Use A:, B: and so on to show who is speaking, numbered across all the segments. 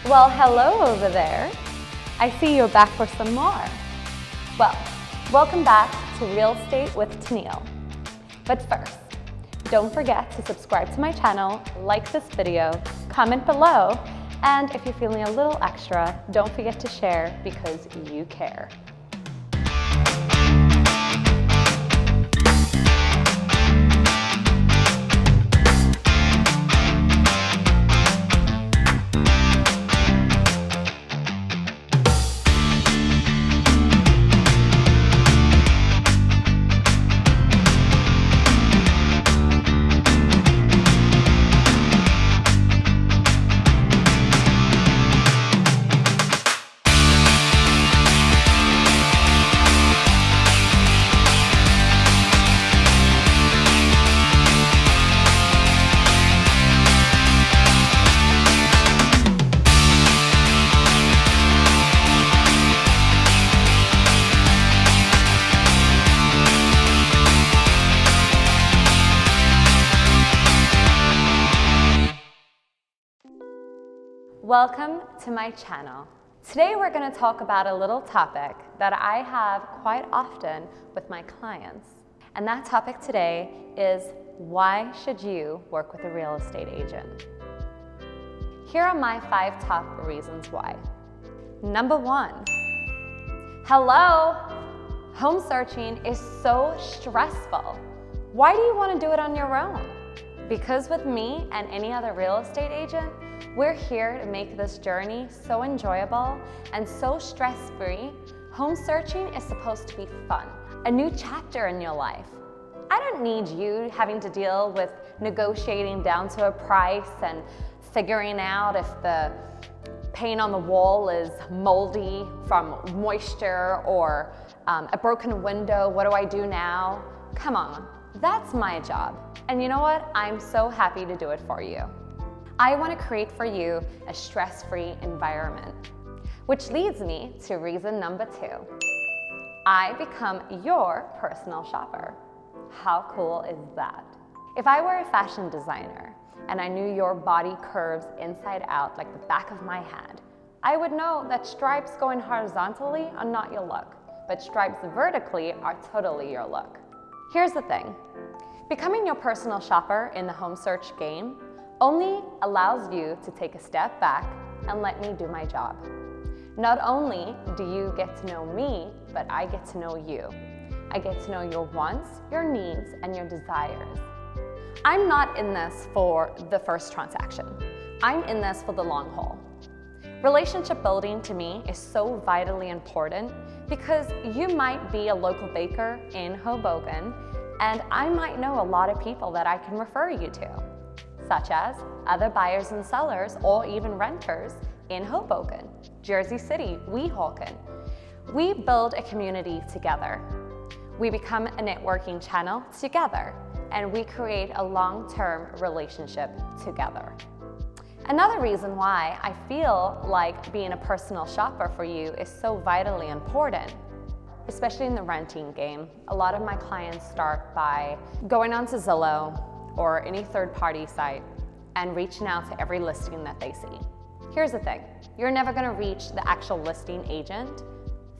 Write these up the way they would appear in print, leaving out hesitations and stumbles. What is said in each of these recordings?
A: Well, hello over there. I see you're back for some more. Well, welcome back to Real Estate with Tanielle. But first, don't forget to subscribe to my channel, like this video, comment below, and if you're feeling a little extra, don't forget to share because you care. Welcome to my channel. Today we're going to talk about a little topic that I have quite often with my clients. And that topic today is, why should you work with a real estate agent? Here are my 5 top reasons why. Number 1, hello, home searching is so stressful. Why do you want to do it on your own? Because with me and any other real estate agent, we're here to make this journey so enjoyable and so stress-free. Home searching is supposed to be fun, a new chapter in your life. I don't need you having to deal with negotiating down to a price and figuring out if the paint on the wall is moldy from moisture or a broken window. What do I do now? Come on, that's my job. And you know what? I'm so happy to do it for you. I want to create for you a stress-free environment, which leads me to reason number 2. I become your personal shopper. How cool is that? If I were a fashion designer and I knew your body curves inside out like the back of my hand, I would know that stripes going horizontally are not your look, but stripes vertically are totally your look. Here's the thing. Becoming your personal shopper in the home search game only allows you to take a step back and let me do my job. Not only do you get to know me, but I get to know you. I get to know your wants, your needs, and your desires. I'm not in this for the first transaction. I'm in this for the long haul. Relationship building to me is so vitally important because you might be a local baker in Hoboken, and I might know a lot of people that I can refer you to, such as other buyers and sellers or even renters in Hoboken, Jersey City, Weehawken. We build a community together. We become a networking channel together, and we create a long-term relationship together. Another reason why I feel like being a personal shopper for you is so vitally important, especially in the renting game. A lot of my clients start by going onto Zillow or any third-party site and reaching out to every listing that they see. Here's the thing, you're never gonna reach the actual listing agent.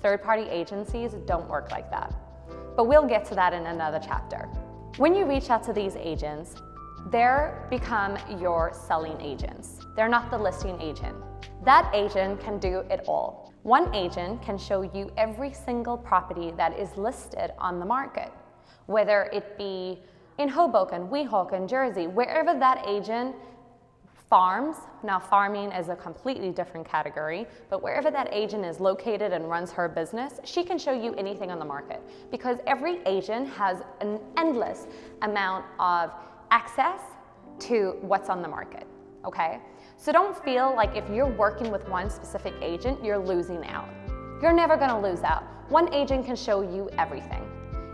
A: Third-party agencies don't work like that. But we'll get to that in another chapter. When you reach out to these agents, they're become your selling agents. They're not the listing agent. That agent can do it all. One agent can show you every single property that is listed on the market, whether it be in Hoboken, Weehawken, Jersey, wherever that agent farms. Now, farming is a completely different category, but wherever that agent is located and runs her business, she can show you anything on the market because every agent has an endless amount of access to what's on the market, okay? So don't feel like if you're working with one specific agent, you're losing out. You're never gonna lose out. One agent can show you everything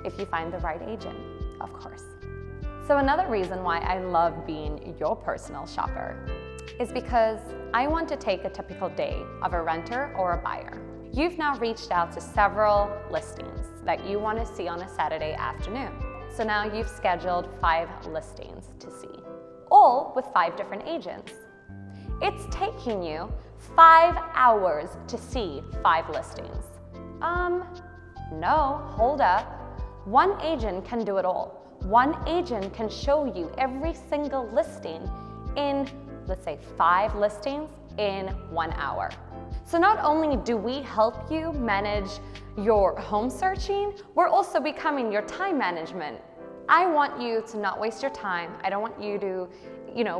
A: if you find the right agent, of course. So another reason why I love being your personal shopper is because I want to take a typical day of a renter or a buyer. You've now reached out to several listings that you want to see on a Saturday afternoon. So now you've scheduled 5 listings to see, all with 5 different agents. It's taking you 5 hours to see 5 listings. No, hold up. One agent can do it all. One agent can show you every single listing in, let's say, 5 listings in 1 hour. So not only do we help you manage your home searching, we're also becoming your time management. I want you to not waste your time. I don't want you to,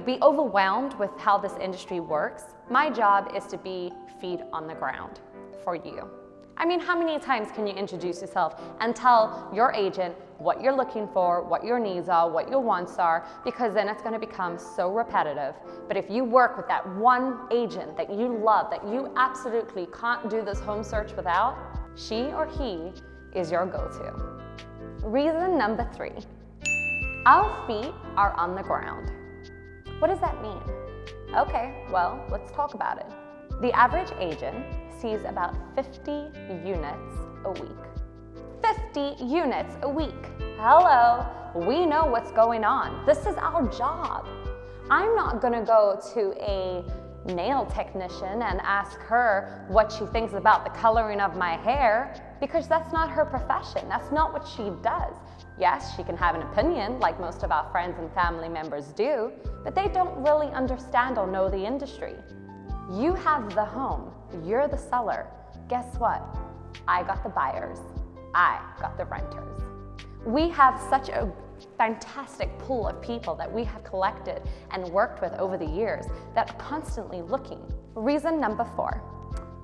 A: be overwhelmed with how this industry works. My job is to be feet on the ground for you. I mean, how many times can you introduce yourself and tell your agent what you're looking for, what your needs are, what your wants are, because then it's going to become so repetitive. But if you work with that one agent that you love, that you absolutely can't do this home search without, she or he is your go-to. Reason number 3, our feet are on the ground. What does that mean? Okay, well, let's talk about it. The average agent sees about 50 units a week. 50 units a week. Hello, we know what's going on. This is our job. I'm not gonna go to a nail technician and ask her what she thinks about the coloring of my hair, because that's not her profession. That's not what she does. Yes, she can have an opinion like most of our friends and family members do, but they don't really understand or know the industry. You have the home, you're the seller. Guess what? I got the buyers, I got the renters. We have such a fantastic pool of people that we have collected and worked with over the years that are constantly looking. Reason number 4.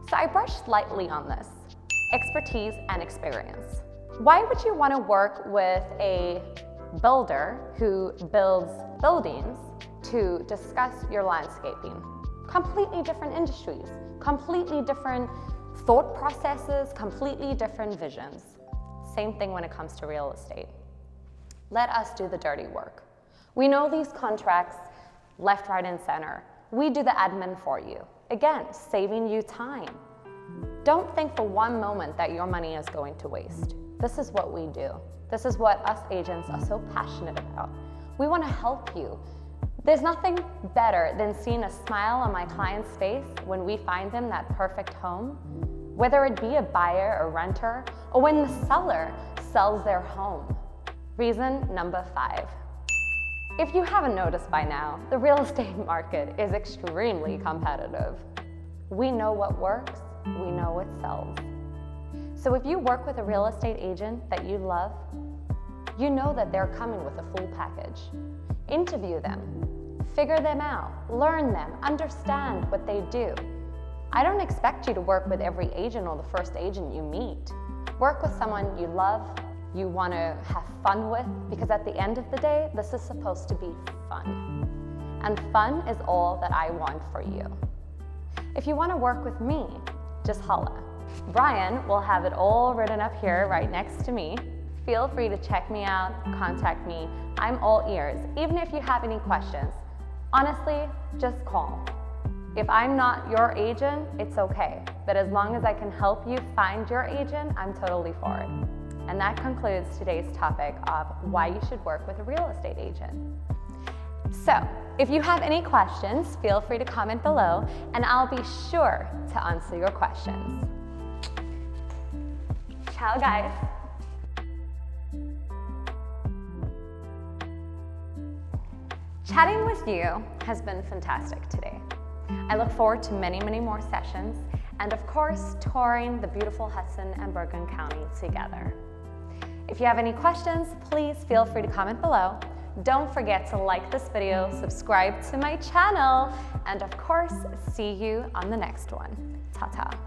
A: So I brushed lightly on this, expertise and experience. Why would you want to work with a builder who builds buildings to discuss your landscaping? Completely different industries, completely different thought processes, completely different visions. Same thing when it comes to real estate. Let us do the dirty work. We know these contracts left, right, and center. We do the admin for you. Again, saving you time. Don't think for one moment that your money is going to waste. This is what we do. This is what us agents are so passionate about. We want to help you. There's nothing better than seeing a smile on my client's face when we find them that perfect home, whether it be a buyer or renter, or when the seller sells their home. Reason number 5. If you haven't noticed by now, the real estate market is extremely competitive. We know what works, we know what sells. So if you work with a real estate agent that you love, you know that they're coming with a full package. Interview them, figure them out, learn them, understand what they do. I don't expect you to work with every agent or the first agent you meet. Work with someone you love, you want to have fun with, because at the end of the day, this is supposed to be fun. And fun is all that I want for you. If you want to work with me, just holla. Brian will have it all written up here right next to me. Feel free to check me out, contact me. I'm all ears, even if you have any questions. Honestly, just call. If I'm not your agent, it's okay. But as long as I can help you find your agent, I'm totally for it. And that concludes today's topic of why you should work with a real estate agent. So, if you have any questions, feel free to comment below, and I'll be sure to answer your questions. Ciao, guys. Chatting with you has been fantastic today. I look forward to many, many more sessions, and of course, touring the beautiful Hudson and Berkshire County together. If you have any questions, please feel free to comment below. Don't forget to like this video, subscribe to my channel, and of course, see you on the next one. Ta-ta.